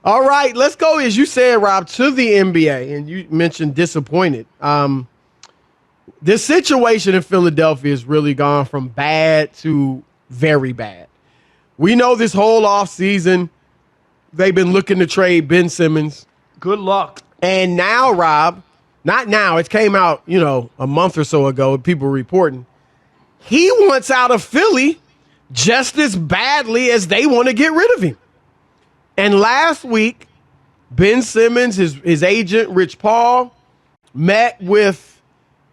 All right, let's go, as you said, Rob, to the NBA, and you mentioned disappointed. This situation in Philadelphia has really gone from bad to very bad. We know this whole offseason they've been looking to trade Ben Simmons. Good luck. And now, Rob, not now, it came out, a month or so ago, people reporting, he wants out of Philly just as badly as they want to get rid of him. And last week, Ben Simmons, his agent, Rich Paul, met with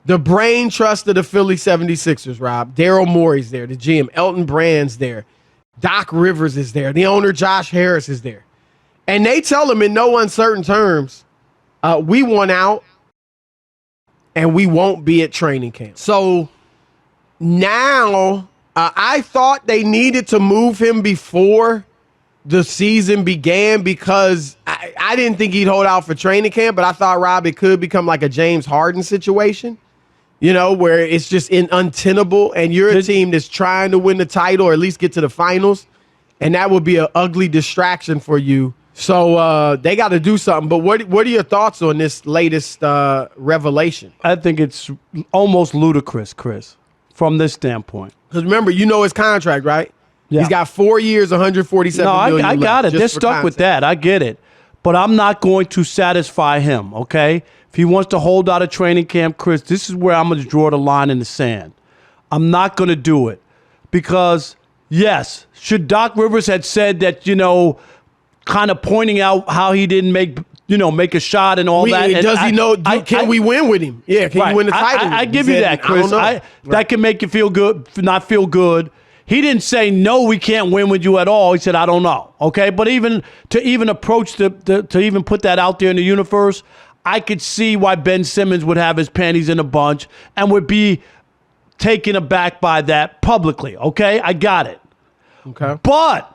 the brain trust of the Philly 76ers, Rob. Daryl Morey's there, the GM. Elton Brand's there. Doc Rivers is there. The owner, Josh Harris, is there. And they tell him in no uncertain terms, we want out and we won't be at training camp. So now I thought they needed to move him before the season began because I didn't think he'd hold out for training camp, but I thought, Rob, it could become like a James Harden situation, where it's just untenable and you're a team that's trying to win the title or at least get to the finals, and that would be an ugly distraction for you. So they got to do something. But what are your thoughts on this latest revelation? I think it's almost ludicrous, Chris, from this standpoint. Because remember, his contract, right? Yeah. He's got 4 years, $147 million. I got it. They're stuck with that. I get it. But I'm not going to satisfy him, okay? If he wants to hold out a training camp, Chris, this is where I'm going to draw the line in the sand. I'm not going to do it. Because, yes, should Doc Rivers had said that, kind of pointing out how he didn't make a shot and all that. Does he know? Can we win with him? Yeah, can you win the title? I give you that, Chris. That can make you feel good, not feel good. He didn't say, no, we can't win with you at all. He said, I don't know. Okay, but even approach to even put that out there in the universe, I could see why Ben Simmons would have his panties in a bunch and would be taken aback by that publicly. Okay, I got it. Okay. But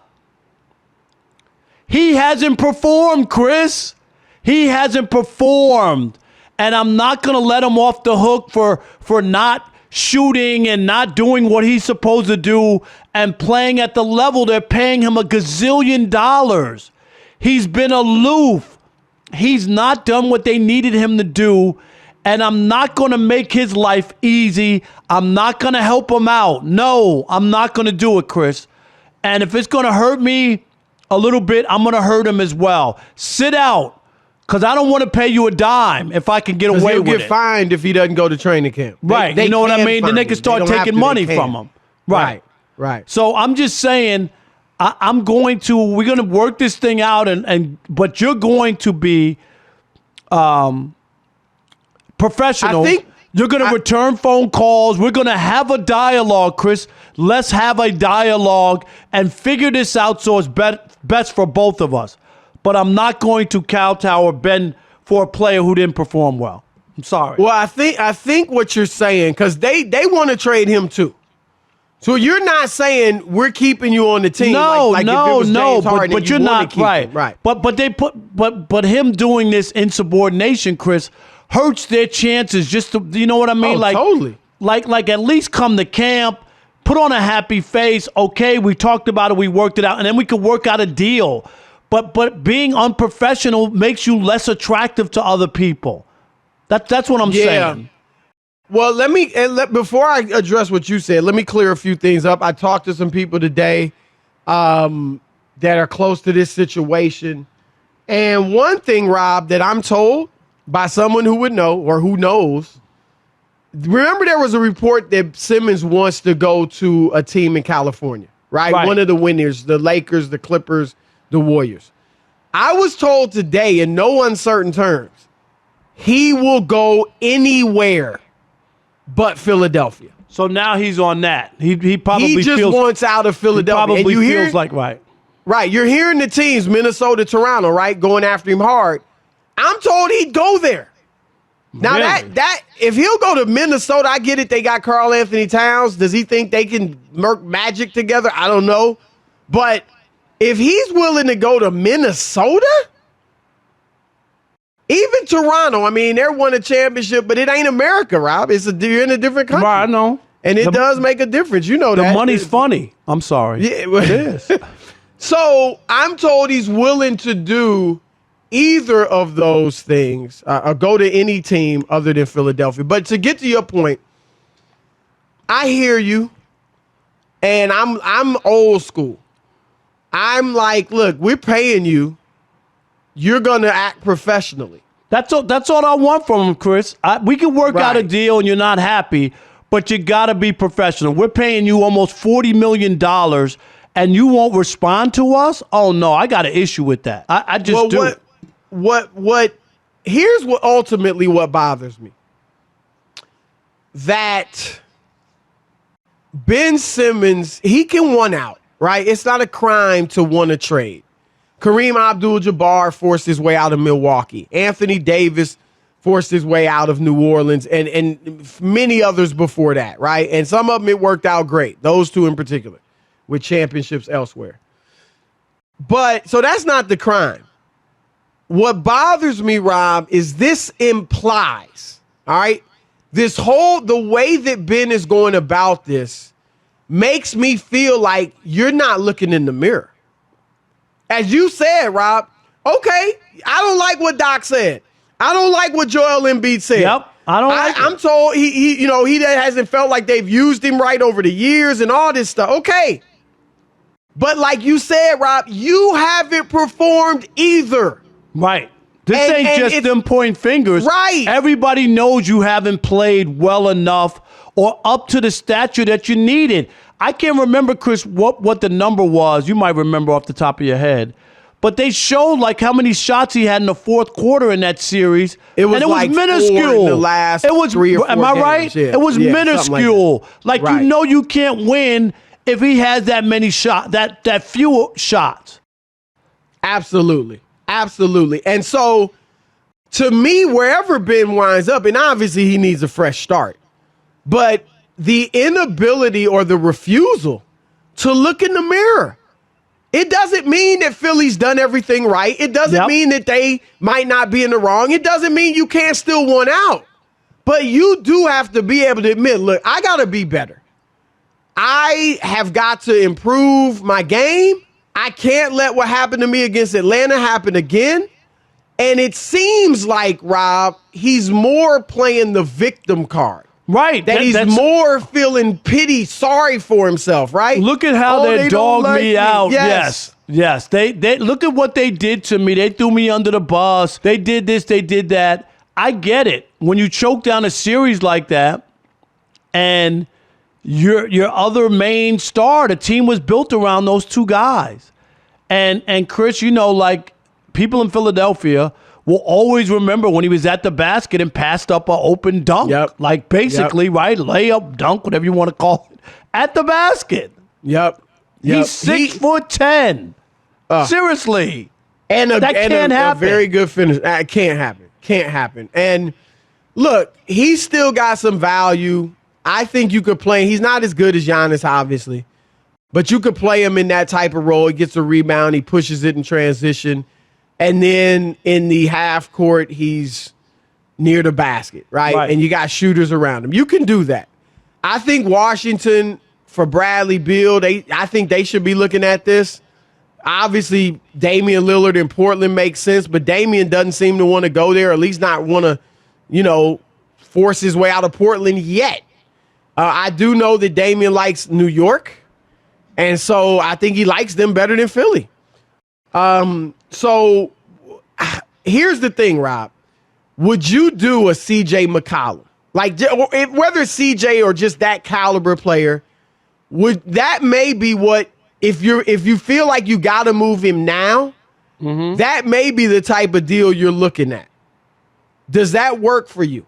he hasn't performed, Chris. He hasn't performed. And I'm not going to let him off the hook for not shooting and not doing what he's supposed to do and playing at the level they're paying him $1 gazillion. He's been aloof. He's not done what they needed him to do. And I'm not going to make his life easy. I'm not going to help him out. No, I'm not going to do it, Chris. And if it's going to hurt me a little bit, I'm going to hurt him as well. Sit out. Because I don't want to pay you a dime if I can get away with it. He'll get fined if he doesn't go to training camp. Right. You know what I mean? Then they can start taking money from him. Right. So I'm just saying, we're going to work this thing out, but you're going to be professional. You're going to return phone calls. We're going to have a dialogue, Chris. Let's have a dialogue and figure this out so it's best for both of us. But I'm not going to kowtow or bend for a player who didn't perform well. I'm sorry. Well, I think what you're saying, because they want to trade him too. So you're not saying we're keeping you on the team. No, like but you're not right. Right. But him doing this insubordination, Chris, hurts their chances. Just to, you know what I mean? Totally. Like at least come to camp, put on a happy face. Okay, we talked about it, we worked it out, and then we could work out a deal. But being unprofessional makes you less attractive to other people. That's what I'm saying. Well, before I address what you said, let me clear a few things up. I talked to some people today that are close to this situation. And one thing, Rob, that I'm told by someone who would know or who knows, remember there was a report that Simmons wants to go to a team in California, right? One of the winners, the Lakers, the Clippers, the Warriors. I was told today in no uncertain terms, he will go anywhere but Philadelphia. So now he's on that. He probably just wants out of Philadelphia. He probably feels like right. You're hearing the teams, Minnesota, Toronto, right, going after him hard. I'm told he'd go there. Now really? that if he'll go to Minnesota, I get it. They got Karl Anthony Towns. Does he think they can work magic together? I don't know, but if he's willing to go to Minnesota, even Toronto, I mean, they're won a championship, but it ain't America, Rob. You're in a different country. Right, I know. And it does make a difference. You know that. The money's funny. I'm sorry. Yeah, it is. So I'm told he's willing to do either of those things, or go to any team other than Philadelphia. But to get to your point, I hear you, and I'm old school. I'm like, look, we're paying you. You're going to act professionally. That's all I want from him, Chris. We can work out a deal and you're not happy, but you got to be professional. We're paying you almost $40 million and you won't respond to us? Oh, no, I got an issue with that. I just do. Here's what ultimately what bothers me. That Ben Simmons, he can one out, right? It's not a crime to want to trade. Kareem Abdul-Jabbar forced his way out of Milwaukee. Anthony Davis forced his way out of New Orleans, and many others before that, right? And some of them it worked out great. Those two in particular, with championships elsewhere. But so that's not the crime. What bothers me, Rob, is this implies, all right, the way that Ben is going about this makes me feel like you're not looking in the mirror. As you said, Rob, okay, I don't like what Doc said. I don't like what Joel Embiid said. Yep, I'm told he hasn't felt like they've used him right over the years and all this stuff. Okay. But like you said, Rob, you haven't performed either. Right. This ain't just them pointing fingers. Right. Everybody knows you haven't played well enough or up to the stature that you needed. I can't remember, Chris, what the number was. You might remember off the top of your head. But they showed like how many shots he had in the fourth quarter in that series. It was minuscule. 4 in the last 3 or 4 am I right? Yeah. It was minuscule. Like right. You know you can't win if he has that many shots, that few shots. Absolutely. Absolutely. And so, to me, wherever Ben winds up, and obviously he needs a fresh start, but the inability or the refusal to look in the mirror, it doesn't mean that Philly's done everything right. It doesn't mean that they might not be in the wrong. It doesn't mean you can't still win out. But you do have to be able to admit, look, I got to be better. I have got to improve my game. I can't let what happened to me against Atlanta happen again. And it seems like, Rob, he's more playing the victim card. Right. That he's more feeling pity, sorry for himself, right? Look at how they dogged me out. Yes. They look at what they did to me. They threw me under the bus. They did this, they did that. I get it. When you choke down a series like that and your other main star, the team was built around those two guys. And Chris, like people in Philadelphia will always remember when he was at the basket and passed up an open dunk. Yep. Like basically, right? Layup, dunk, whatever you want to call it, at the basket. Yep. He's 6'10". Seriously. And that can't happen. A very good finish. Can't happen. Can't happen. And look, he's still got some value. I think you could play. He's not as good as Giannis, obviously, but you could play him in that type of role. He gets a rebound. He pushes it in transition. And then in the half court, he's near the basket, right? And you got shooters around him. You can do that. I think Washington, for Bradley Beal, I think they should be looking at this. Obviously, Damian Lillard in Portland makes sense, but Damian doesn't seem to want to go there, or at least not want to, force his way out of Portland yet. I do know that Damian likes New York, and so I think he likes them better than Philly. So here's the thing, Rob. Would you do a CJ McCollum? Like, whether it's CJ or just that caliber player, that may be what, if you feel like you got to move him now, that may be the type of deal you're looking at. Does that work for you?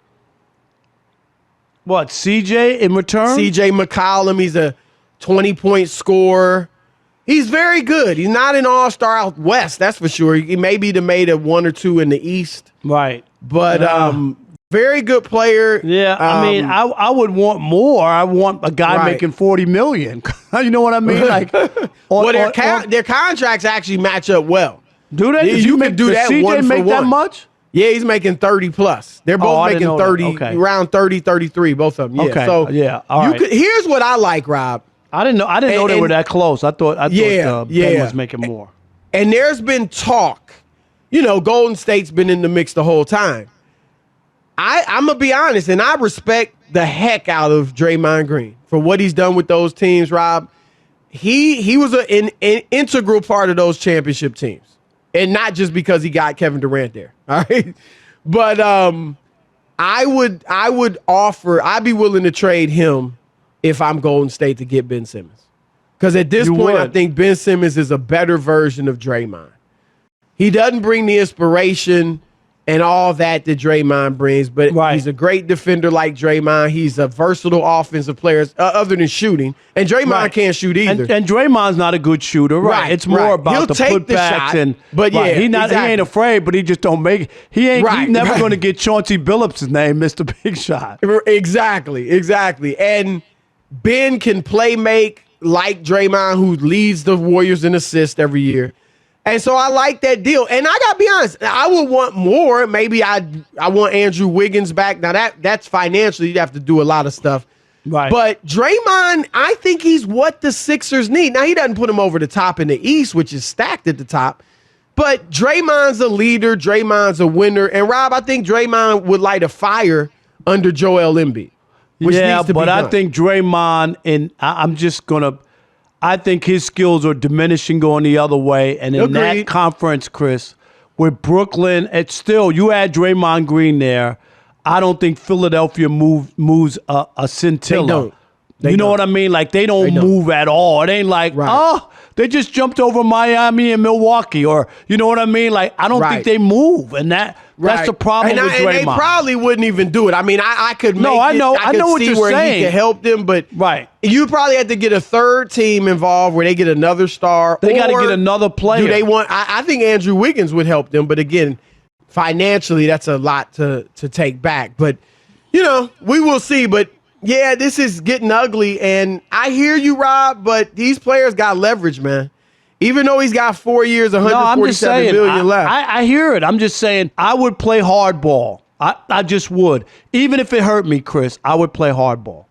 What, CJ in return? CJ McCollum, he's a 20-point scorer. He's very good. He's not an all-star out west, that's for sure. He may be made a 1 or 2 in the east. Right. But very good player. Yeah, I would want more. I want a guy making $40 million. You know what I mean? Like, their contracts actually match up well. Do they? You can do that CJ 1 for make 1. that much? Yeah, he's making 30 plus. They're both making 30, around 30, 33, both of them. Yeah. Okay. So yeah. All right. Here's what I like, Rob. I didn't know they were that close. I thought Ben yeah. was making more. And there's been talk, Golden State's been in the mix the whole time. I'm going to be honest, and I respect the heck out of Draymond Green for what he's done with those teams, Rob. He was an integral part of those championship teams. And not just because he got Kevin Durant there. All right. But I'd be willing to trade him if I'm Golden State to get Ben Simmons. Because at this point, I think Ben Simmons is a better version of Draymond. He doesn't bring the inspiration and all that Draymond brings, but he's a great defender like Draymond. He's a versatile offensive player other than shooting. And Draymond can't shoot either. And Draymond's not a good shooter, right? It's more about the putbacks. He ain't afraid, but he just don't make it. He's never going to get Chauncey Billups' name, Mr. Big Shot. Exactly. And Ben can play make like Draymond, who leads the Warriors in assists every year. And so I like that deal. And I got to be honest, I would want more. Maybe I want Andrew Wiggins back. Now, that's financially, you'd have to do a lot of stuff. Right. But Draymond, I think he's what the Sixers need. Now, he doesn't put him over the top in the East, which is stacked at the top. But Draymond's a leader. Draymond's a winner. And, Rob, I think Draymond would light a fire under Joel Embiid. I think Draymond, and I'm just going to, I think his skills are diminishing going the other way. And in that conference, Chris, with Brooklyn, it's still, you add Draymond Green there, I don't think Philadelphia moves a scintilla. You know what I mean? Like, they don't move at all. It ain't like, they just jumped over Miami and Milwaukee, or you know what I mean? Like, I don't think they move, and that's the problem with Draymond. And they probably wouldn't even do it. I mean, I could make I know what see you're where saying. He could help them, but you probably have to get a third team involved where they get another star. They got to get another player. Do they want? I think Andrew Wiggins would help them, but again, financially, that's a lot to take back. But we will see. But yeah, this is getting ugly, and I hear you, Rob, but these players got leverage, man. Even though he's got 4 years, $147 million left. I hear it. I'm just saying I would play hardball. I just would. Even if it hurt me, Chris, I would play hardball.